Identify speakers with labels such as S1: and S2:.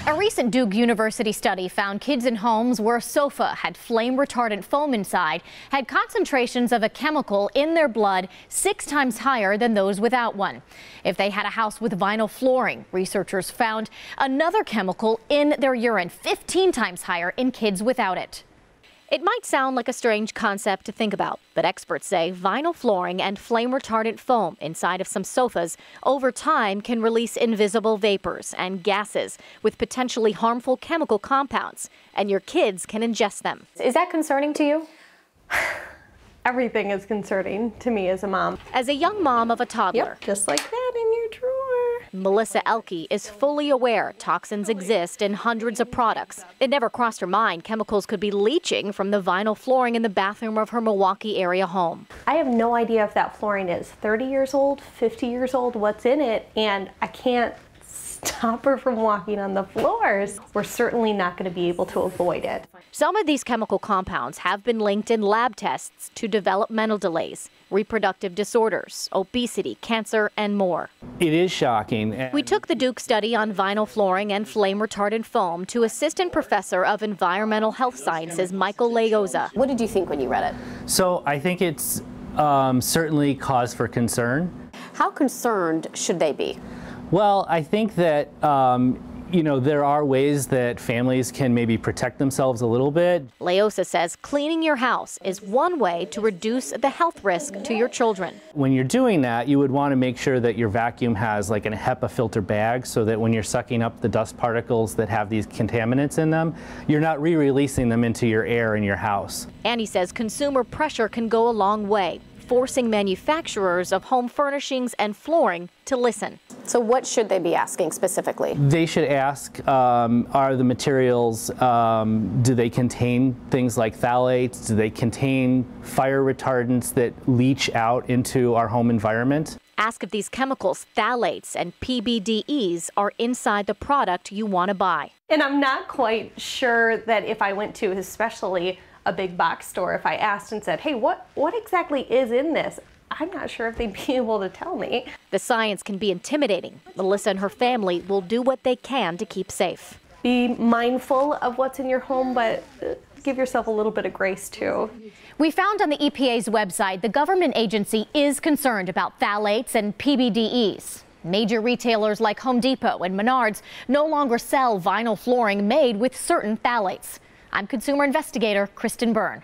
S1: A recent Duke University study found kids in homes where a sofa had flame-retardant foam inside had concentrations of a chemical in their blood 6 times higher than those without one. If they had a house with vinyl flooring, researchers found another chemical in their urine 15 times higher in kids without it. It might sound like a strange concept to think about, but experts say vinyl flooring and flame-retardant foam inside of some sofas over time can release invisible vapors and gases with potentially harmful chemical compounds, and your kids can ingest them. Is that concerning to you?
S2: Everything is concerning to me as a mom.
S1: As a young mom of a toddler,
S2: Yep, just like that in your drawer.
S1: Melissa Elke is fully aware toxins exist in hundreds of products. It never crossed her mind chemicals could be leaching from the vinyl flooring in the bathroom of her Milwaukee area home.
S2: I have no idea if that flooring is 30 years old, 50 years old, what's in it, and I can't stop her from walking on the floors. We're certainly not going to be able to avoid it.
S1: Some of these chemical compounds have been linked in lab tests to developmental delays, reproductive disorders, obesity, cancer, and more.
S3: It is shocking.
S1: We took the Duke study on vinyl flooring and flame-retardant foam to Assistant Professor of Environmental Health Sciences Michael Leoza.
S4: What did you think when you read it?
S3: So I think it's certainly cause for concern.
S4: How concerned should they be?
S3: Well, I think that there are ways that families can maybe protect themselves a little bit.
S1: Leoza says cleaning your house is one way to reduce the health risk to your children.
S3: When you're doing that, you would want to make sure that your vacuum has like a HEPA filter bag so that when you're sucking up the dust particles that have these contaminants in them, you're not re-releasing them into your air in your house.
S1: And he says consumer pressure can go a long way, forcing manufacturers of home furnishings and flooring to listen.
S4: So what should they be asking specifically?
S3: They should ask, are the materials, do they contain things like phthalates? Do they contain fire retardants that leach out into our home environment?
S1: Ask if these chemicals, phthalates and PBDEs, are inside the product you want to buy.
S2: And I'm not quite sure that if I went to especially a big box store, if I asked and said, hey, what exactly is in this? I'm not sure if they'd be able to tell me.
S1: The science can be intimidating. Melissa and her family will do what they can to keep safe.
S2: Be mindful of what's in your home, but give yourself a little bit of grace too.
S1: We found on the EPA's website the government agency is concerned about phthalates and PBDEs. Major retailers like Home Depot and Menards no longer sell vinyl flooring made with certain phthalates. I'm consumer investigator Kristen Byrne.